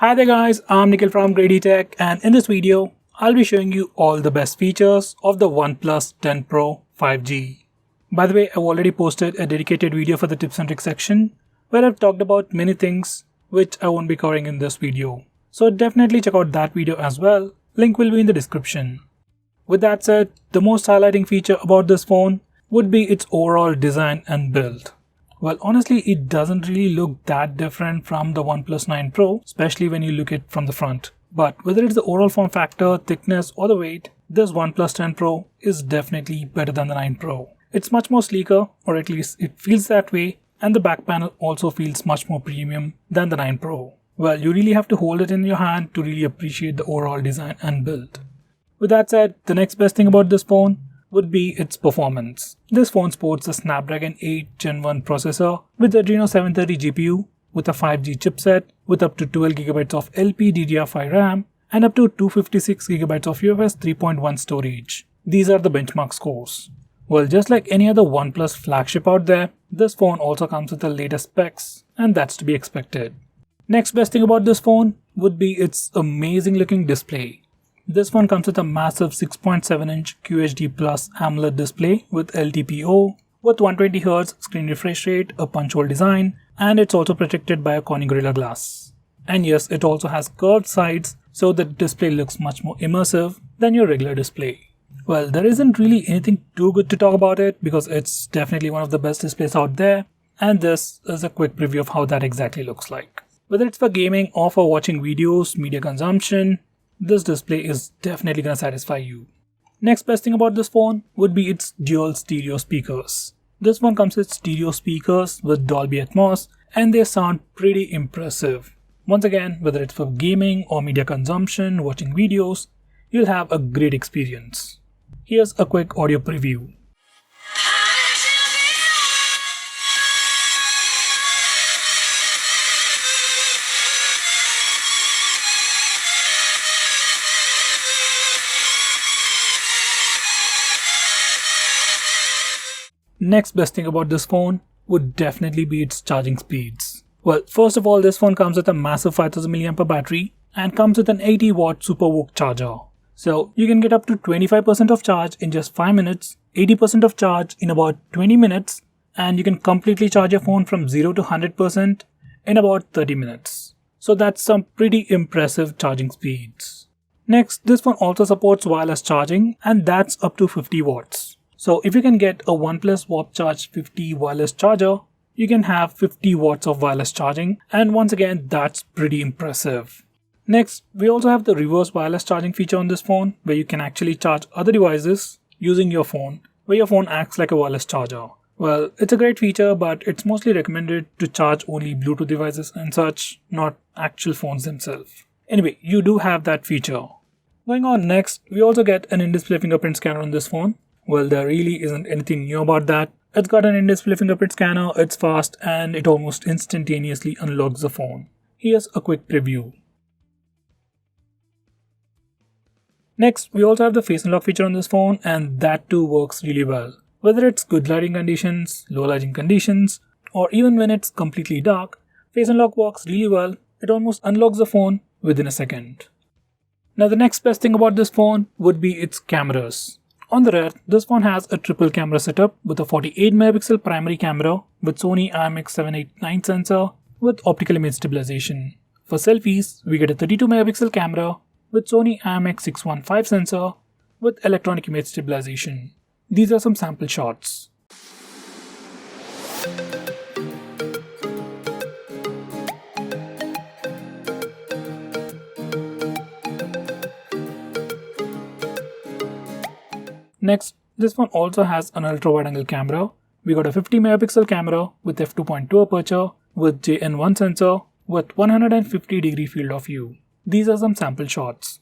Hi there guys, I'm Nikhil from GreedyTech, and in this video, I'll be showing you all the best features of the OnePlus 10 Pro 5G. By the way, I've already posted a dedicated video for the tips and tricks section where I've talked about many things which I won't be covering in this video. So definitely check out that video as well, link will be in the description. With that said, the most highlighting feature about this phone would be its overall design and build. Well, honestly, it doesn't really look that different from the OnePlus 9 Pro, especially when you look at it from the front. But whether it's the overall form factor, thickness or the weight, this OnePlus 10 Pro is definitely better than the 9 Pro. It's much more sleeker, or at least it feels that way, and the back panel also feels much more premium than the 9 Pro. Well, you really have to hold it in your hand to really appreciate the overall design and build. With that said, the next best thing about this phone would be its performance. This phone sports a Snapdragon 8 Gen 1 processor with Adreno 730 GPU with a 5G chipset with up to 12GB of LPDDR5 RAM and up to 256GB of UFS 3.1 storage. These are the benchmark scores. Well, just like any other OnePlus flagship out there, this phone also comes with the latest specs, and that's to be expected. Next best thing about this phone would be its amazing looking display. This one comes with a massive 6.7-inch QHD Plus AMOLED display with LTPO, with 120Hz screen refresh rate, a punch-hole design, and it's also protected by a Corning Gorilla Glass. And yes, it also has curved sides, so the display looks much more immersive than your regular display. Well, there isn't really anything too good to talk about it because it's definitely one of the best displays out there, and this is a quick preview of how that exactly looks like. Whether it's for gaming or for watching videos, media consumption, this display is definitely gonna satisfy you. Next best thing about this phone would be its dual stereo speakers. This one comes with stereo speakers with Dolby Atmos, and they sound pretty impressive. Once again, whether it's for gaming or media consumption, watching videos, you'll have a great experience. Here's a quick audio preview. Next best thing about this phone would definitely be its charging speeds. Well, first of all, this phone comes with a massive 5000 mAh battery and comes with an 80-watt SuperVOOC charger. So you can get up to 25% of charge in just 5 minutes, 80% of charge in about 20 minutes, and you can completely charge your phone from 0 to 100% in about 30 minutes. So that's some pretty impressive charging speeds. Next, this phone also supports wireless charging, and that's up to 50 watts. So if you can get a OnePlus Warp Charge 50 wireless charger, you can have 50 watts of wireless charging, and once again that's pretty impressive. Next, we also have the reverse wireless charging feature on this phone where you can actually charge other devices using your phone, where your phone acts like a wireless charger. Well, it's a great feature, but it's mostly recommended to charge only Bluetooth devices and such, not actual phones themselves. Anyway, you do have that feature. Going on next, we also get an in-display fingerprint scanner on this phone. Well, there really isn't anything new about that. It's got an in-display fingerprint scanner, it's fast, and it almost instantaneously unlocks the phone. Here's a quick preview. Next, we also have the face unlock feature on this phone, and that too works really well. Whether it's good lighting conditions, low lighting conditions, or even when it's completely dark, face unlock works really well. It almost unlocks the phone within a second. Now the next best thing about this phone would be its cameras. On the rear, this phone has a triple camera setup with a 48MP primary camera with Sony IMX789 sensor with optical image stabilization. For selfies, we get a 32MP camera with Sony IMX615 sensor with electronic image stabilization. These are some sample shots. Next, this one also has an ultra wide angle camera. We got a 50MP camera with f2.2 aperture with JN1 sensor with 150° field of view. These are some sample shots.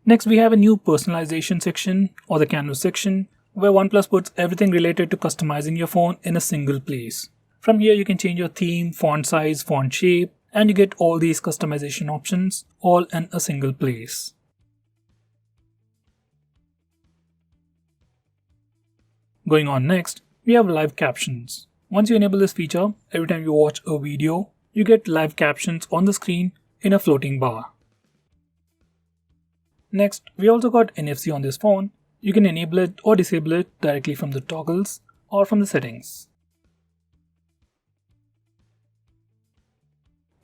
Next, we have a new personalization section or the canvas section where OnePlus puts everything related to customizing your phone in a single place. From here, you can change your theme, font size, font shape, and you get all these customization options all in a single place. Going on next, we have live captions. Once you enable this feature, every time you watch a video, you get live captions on the screen in a floating bar. Next, we also got NFC on this phone. You can enable it or disable it directly from the toggles or from the settings.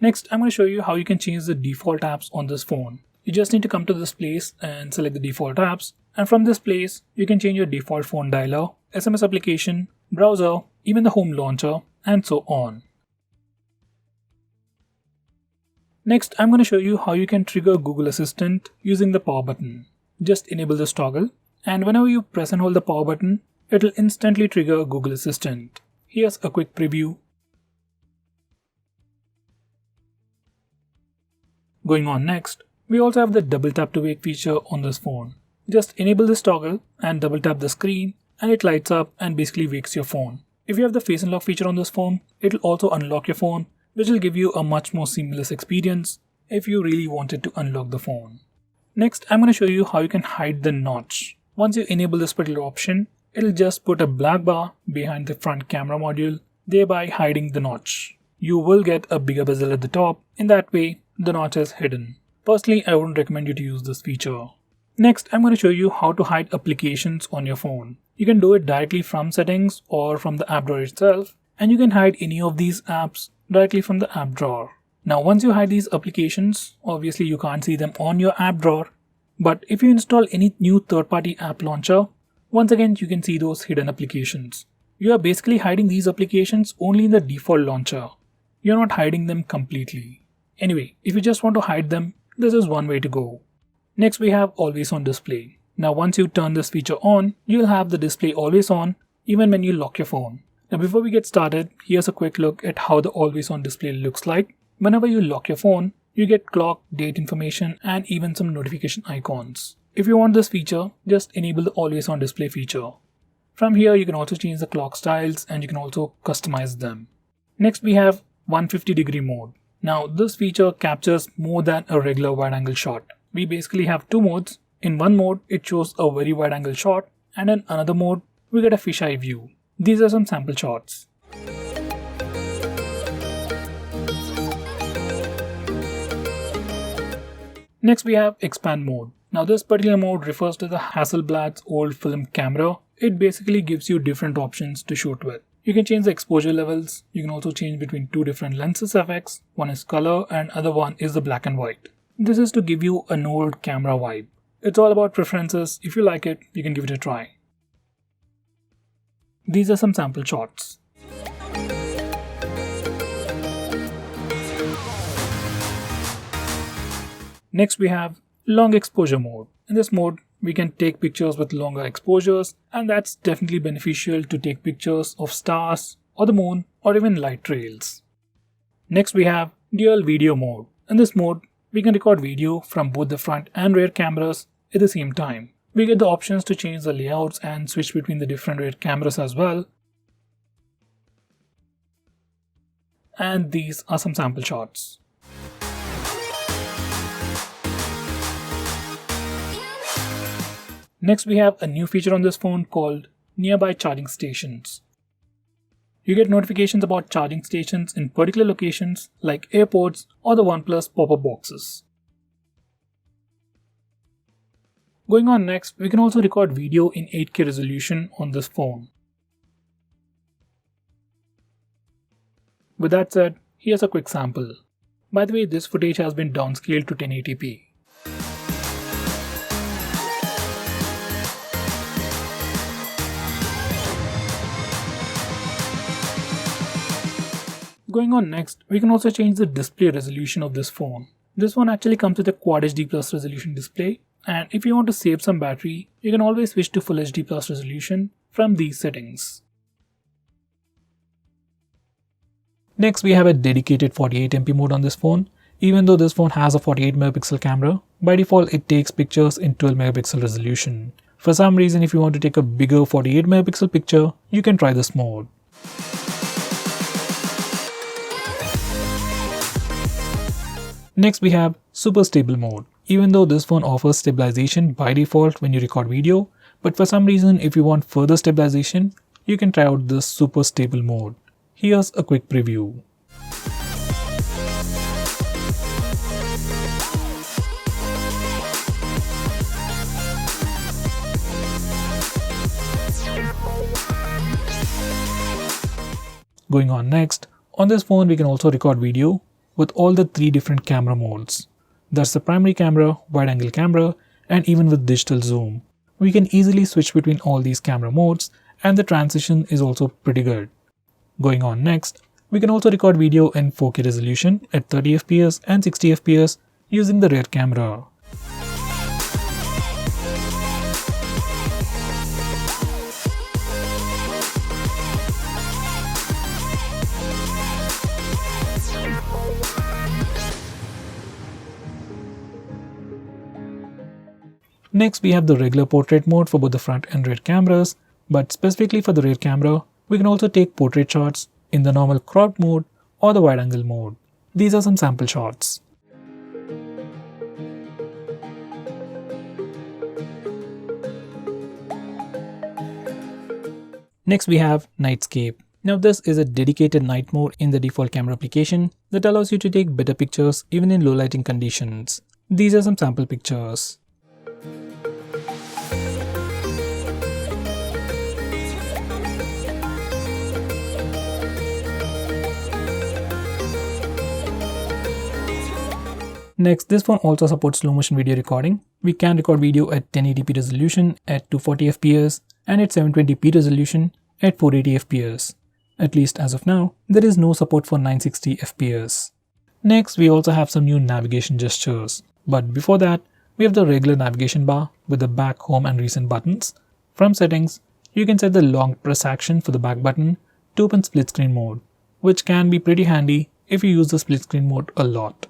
Next, I'm going to show you how you can change the default apps on this phone. You just need to come to this place and select the default apps, and from this place, you can change your default phone dialer, SMS application, browser, even the home launcher, and so on. Next, I'm going to show you how you can trigger Google Assistant using the power button. Just enable this toggle, and whenever you press and hold the power button, it will instantly trigger Google Assistant. Here's a quick preview. Going on next, we also have the double tap to wake feature on this phone. Just enable this toggle and double tap the screen and it lights up and basically wakes your phone. If you have the face unlock feature on this phone, it will also unlock your phone, which will give you a much more seamless experience if you really wanted to unlock the phone. Next, I'm going to show you how you can hide the notch. Once you enable this particular option, it will just put a black bar behind the front camera module, thereby hiding the notch. You will get a bigger bezel at the top. In that way, the notch is hidden. Personally, I wouldn't recommend you to use this feature. Next, I'm going to show you how to hide applications on your phone. You can do it directly from settings or from the app drawer itself, and you can hide any of these apps directly from the app drawer. Now, once you hide these applications, obviously you can't see them on your app drawer, but if you install any new third-party app launcher, once again you can see those hidden applications. You are basically hiding these applications only in the default launcher. You're not hiding them completely. Anyway, if you just want to hide them, this is one way to go. Next, we have always on display. Now, once you turn this feature on, you'll have the display always on even when you lock your phone. Now, before we get started, here's a quick look at how the always on display looks like. Whenever you lock your phone, you get clock, date information, and even some notification icons. If you want this feature, just enable the always on display feature. From here, you can also change the clock styles and you can also customize them. Next, we have 150-degree mode. Now, this feature captures more than a regular wide-angle shot. We basically have two modes. In one mode, it shows a very wide-angle shot, and in another mode, we get a fisheye view. These are some sample shots. Next, we have XPAN mode. Now, this particular mode refers to the Hasselblad's old film camera. It basically gives you different options to shoot with. You can change the exposure levels. You can also change between two different lenses effects. One is color and other one is the black and white. This is to give you an old camera vibe. It's all about preferences. If you like it, you can give it a try. These are some sample shots. Next, we have long exposure mode. In this mode, we can take pictures with longer exposures, and that's definitely beneficial to take pictures of stars or the moon or even light trails. Next, we have dual video mode. In this mode, we can record video from both the front and rear cameras at the same time. We get the options to change the layouts and switch between the different rear cameras as well. And these are some sample shots. Next, we have a new feature on this phone called Nearby Charging Stations. You get notifications about charging stations in particular locations like airports or the OnePlus pop-up boxes. Going on next, we can also record video in 8K resolution on this phone. With that said, here's a quick sample. By the way, this footage has been downscaled to 1080p. Going on next, we can also change the display resolution of this phone. This one actually comes with a Quad HD Plus resolution display, and if you want to save some battery, you can always switch to Full HD Plus resolution from these settings. Next, we have a dedicated 48MP mode on this phone. Even though this phone has a 48MP camera, by default it takes pictures in 12MP resolution. For some reason, if you want to take a bigger 48MP picture, you can try this mode. Next, we have Super Stable mode. Even though this phone offers stabilization by default when you record video, but for some reason if you want further stabilization, you can try out this super stable mode. Here's a quick preview. Going on next, on this phone we can also record video with all the 3 different camera modes. That's the primary camera, wide angle camera, and even with digital zoom. We can easily switch between all these camera modes, and the transition is also pretty good. Going on next, we can also record video in 4K resolution at 30 fps and 60 fps using the rear camera. Next, we have the regular portrait mode for both the front and rear cameras, but specifically for the rear camera, we can also take portrait shots in the normal cropped mode or the wide angle mode. These are some sample shots. Next, we have NIGHTSCAPE. Now this is a dedicated night mode in the default camera application that allows you to take better pictures even in low lighting conditions. These are some sample pictures. Next, this phone also supports slow motion video recording. We can record video at 1080p resolution at 240 fps and at 720p resolution at 480 fps. At least as of now, there is no support for 960 fps. Next, we also have some new navigation gestures. But before that, we have the regular navigation bar with the back, home and recent buttons. From settings, you can set the long press action for the back button to open split screen mode, which can be pretty handy if you use the split screen mode a lot.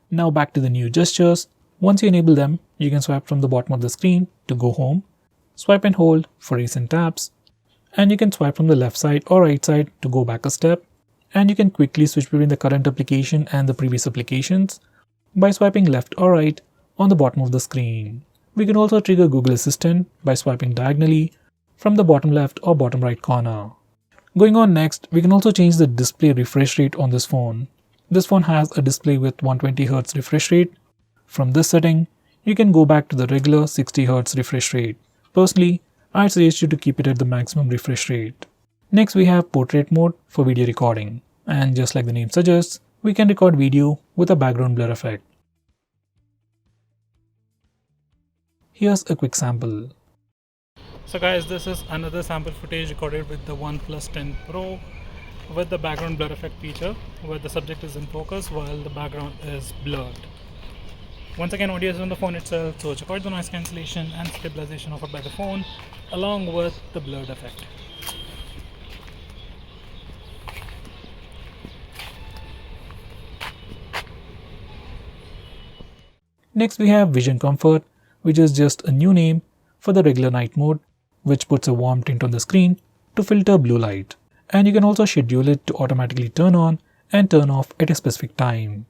Now back to the new gestures. Once you enable them, you can swipe from the bottom of the screen to go home, swipe and hold for recent tabs, and you can swipe from the left side or right side to go back a step, and you can quickly switch between the current application and the previous applications by swiping left or right on the bottom of the screen. We can also trigger Google Assistant by swiping diagonally from the bottom left or bottom right corner. Going on next, we can also change the display refresh rate on this phone. This phone has a display with 120Hz refresh rate. From this setting, you can go back to the regular 60Hz refresh rate. Personally, I'd suggest you to keep it at the maximum refresh rate. Next, we have portrait mode for video recording. And just like the name suggests, we can record video with a background blur effect. Here's a quick sample. So guys, this is another sample footage recorded with the OnePlus 10 Pro. With the background blur effect feature, where the subject is in focus while the background is blurred. Once again, audio is on the phone itself, so check out the noise cancellation and stabilization offered by the phone along with the blurred effect. Next, we have Vision Comfort, which is just a new name for the regular night mode, which puts a warm tint on the screen to filter blue light. And you can also schedule it to automatically turn on and turn off at a specific time.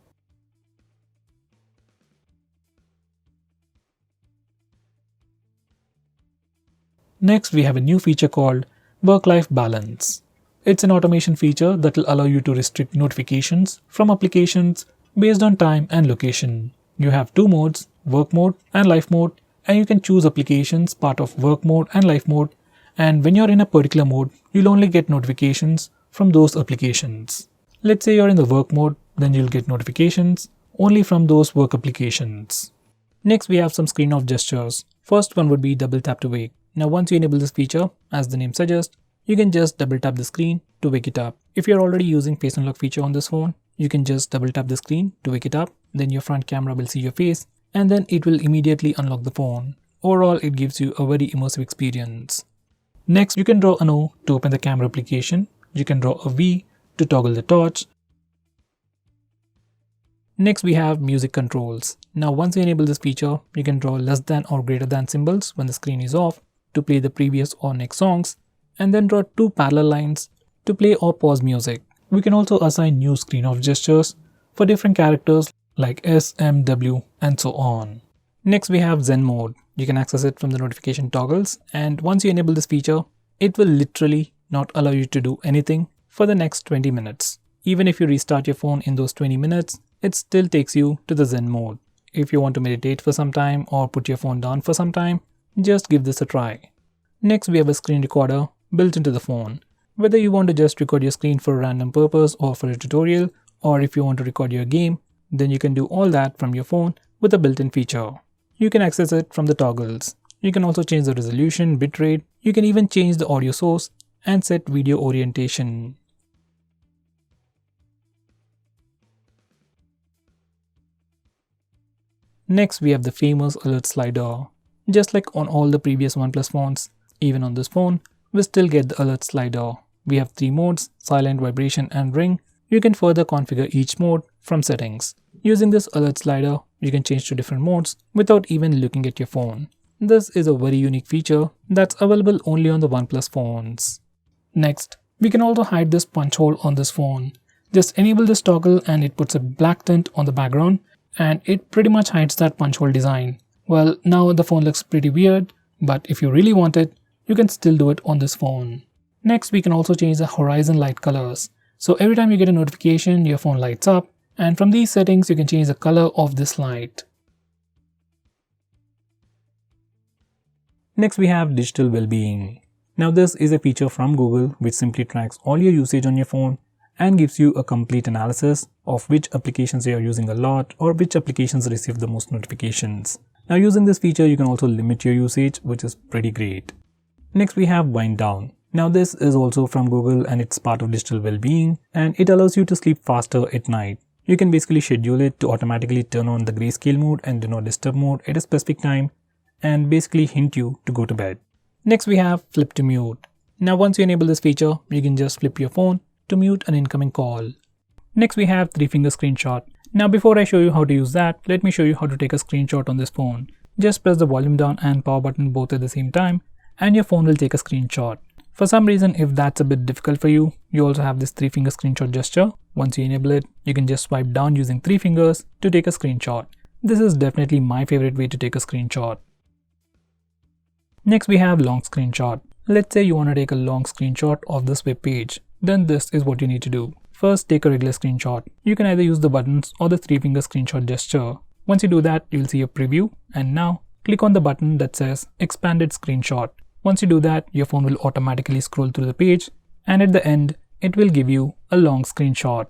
Next, we have a new feature called Work-Life Balance. It's an automation feature that will allow you to restrict notifications from applications based on time and location. You have 2 modes, work mode and life mode, and you can choose applications part of work mode and life mode. And when you're in a particular mode, you'll only get notifications from those applications. Let's say you're in the work mode, then you'll get notifications only from those work applications. Next, we have some screen off gestures. First one would be double tap to wake. Now once you enable this feature, as the name suggests, you can just double tap the screen to wake it up. If you're already using face unlock feature on this phone, you can just double tap the screen to wake it up, then your front camera will see your face, and then it will immediately unlock the phone. Overall, it gives you a very immersive experience. Next, you can draw an O to open the camera application. You can draw a V to toggle the torch. Next, we have music controls. Now once you enable this feature, you can draw less than or greater than symbols when the screen is off to play the previous or next songs, and then draw 2 parallel lines to play or pause music. We can also assign new screen off gestures for different characters like S, M, W, and so on. Next, we have Zen mode. You can access it from the notification toggles, and once you enable this feature, it will literally not allow you to do anything for the next 20 minutes. Even if you restart your phone in those 20 minutes, it still takes you to the Zen mode. If you want to meditate for some time or put your phone down for some time, just give this a try. Next, we have a screen recorder built into the phone. Whether you want to just record your screen for a random purpose or for a tutorial, or if you want to record your game, then you can do all that from your phone with a built-in feature. You can access it from the toggles. You can also change the resolution, bitrate. You can even change the audio source and set video orientation. Next, we have the famous alert slider. Just like on all the previous OnePlus phones, even on this phone, we still get the alert slider. We have 3 modes: silent, vibration, and ring. You can further configure each mode from settings. Using this alert slider, you can change to different modes without even looking at your phone. This is a very unique feature that's available only on the OnePlus phones. Next, we can also hide this punch hole on this phone. Just enable this toggle and it puts a black tint on the background, and it pretty much hides that punch hole design. Well, now the phone looks pretty weird, but if you really want it, you can still do it on this phone. Next, we can also change the horizon light colors. So every time you get a notification, your phone lights up, and from these settings, you can change the color of this light. Next, we have digital well-being. Now this is a feature from Google which simply tracks all your usage on your phone and gives you a complete analysis of which applications you are using a lot or which applications receive the most notifications. Now using this feature, you can also limit your usage, which is pretty great. Next, we have wind down. Now this is also from Google and it's part of digital well-being, and it allows you to sleep faster at night. You can basically schedule it to automatically turn on the grayscale mode and do not disturb mode at a specific time and basically hint you to go to bed. Next, we have flip to mute. Now once you enable this feature, you can just flip your phone to mute an incoming call. Next, we have 3-finger screenshot. Now before I show you how to use that, let me show you how to take a screenshot on this phone. Just press the volume down and power button both at the same time and your phone will take a screenshot. For some reason, if that's a bit difficult for you, you also have this 3-finger screenshot gesture. Once you enable it, you can just swipe down using 3 fingers to take a screenshot. This is definitely my favorite way to take a screenshot. Next, we have long screenshot. Let's say you want to take a long screenshot of this web page. Then this is what you need to do. First, take a regular screenshot. You can either use the buttons or the 3-finger screenshot gesture. Once you do that, you'll see a preview, and now click on the button that says expanded screenshot. Once you do that, your phone will automatically scroll through the page, and at the end, it will give you a long screenshot.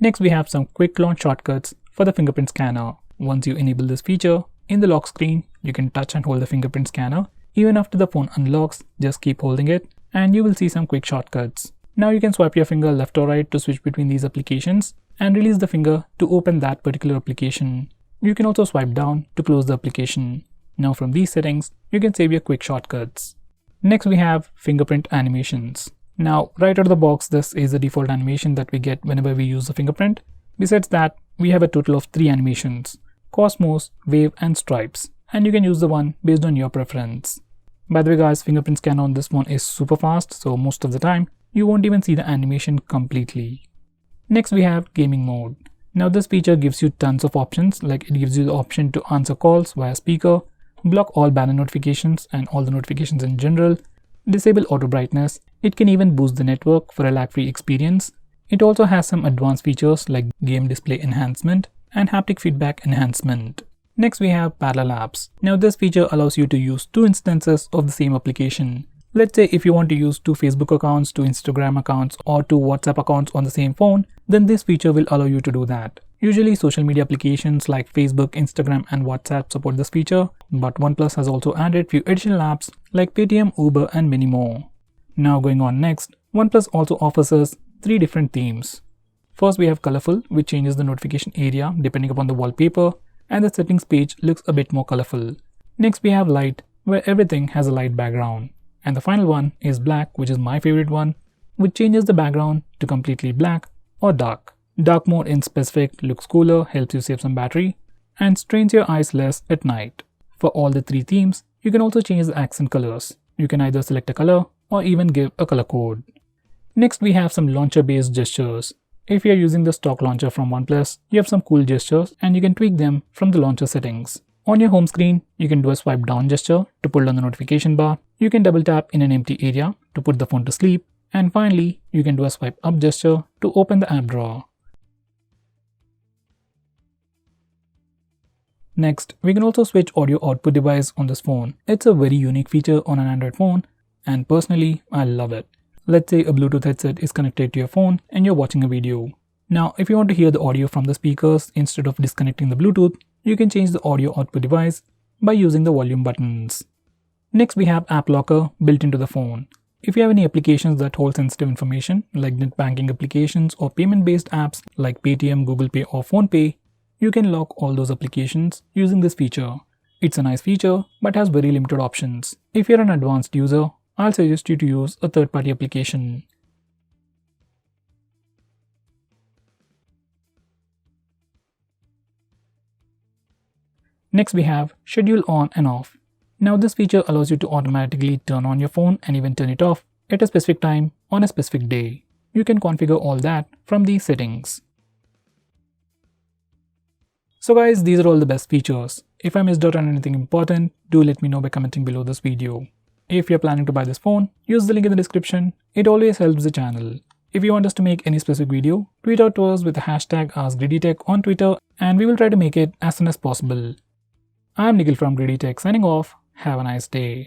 Next, we have some quick launch shortcuts for the fingerprint scanner. Once you enable this feature, in the lock screen, you can touch and hold the fingerprint scanner. Even after the phone unlocks, just keep holding it, and you will see some quick shortcuts. Now you can swipe your finger left or right to switch between these applications and release the finger to open that particular application. You can also swipe down to close the application. Now from these settings, you can save your quick shortcuts. Next, we have fingerprint animations. Now right out of the box, this is the default animation that we get whenever we use the fingerprint. Besides that, we have a total of 3 animations: Cosmos, Wave, and Stripes, and you can use the one based on your preference. By the way guys, fingerprint scanner on this phone is super fast, so most of the time, you won't even see the animation completely. Next, we have gaming mode. Now this feature gives you tons of options, like it gives you the option to answer calls via speaker, block all banner notifications and all the notifications in general, disable auto brightness. It can even boost the network for a lag-free experience. It also has some advanced features like game display enhancement and haptic feedback enhancement. Next, we have parallel apps. Now this feature allows you to use 2 instances of the same application. Let's say if you want to use 2 Facebook accounts, 2 Instagram accounts, or 2 WhatsApp accounts on the same phone, then this feature will allow you to do that. Usually social media applications like Facebook, Instagram, and WhatsApp support this feature, but OnePlus has also added few additional apps like Paytm, Uber, and many more. Now going on next, OnePlus also offers us 3 different themes. First, we have colorful, which changes the notification area depending upon the wallpaper, and the settings page looks a bit more colorful. Next, we have light, where everything has a light background. And the final one is black, which is my favorite one, which changes the background to completely black or dark. Dark mode in specific looks cooler, helps you save some battery, and strains your eyes less at night. For all the 3 themes, you can also change the accent colors. You can either select a color or even give a color code. Next, we have some launcher-based gestures. If you are using the stock launcher from OnePlus, you have some cool gestures and you can tweak them from the launcher settings. On your home screen, you can do a swipe down gesture to pull down the notification bar. You can double tap in an empty area to put the phone to sleep, And finally, you can do a swipe up gesture to open the app drawer. Next, we can also switch audio output device on this phone. It's a very unique feature on an Android phone, and personally, I love it. Let's say a Bluetooth headset is connected to your phone and you're watching a video. Now, if you want to hear the audio from the speakers instead of disconnecting the Bluetooth, you can change the audio output device by using the volume buttons. Next, we have App Locker built into the phone. If you have any applications that hold sensitive information, like net banking applications or payment-based apps like Paytm, Google Pay or PhonePe, you can lock all those applications using this feature. It's a nice feature, but has very limited options. If you're an advanced user, I'll suggest you to use a third-party application. Next, we have Schedule On and Off. Now, this feature allows you to automatically turn on your phone and even turn it off at a specific time on a specific day. You can configure all that from these settings. So guys, these are all the best features. If I missed out on anything important, do let me know by commenting below this video. If you're planning to buy this phone, use the link in the description. It always helps the channel. If you want us to make any specific video, tweet out to us with the hashtag AskGreedyTech on Twitter and we will try to make it as soon as possible. I'm Nikhil from GreedyTech signing off. Have a nice day.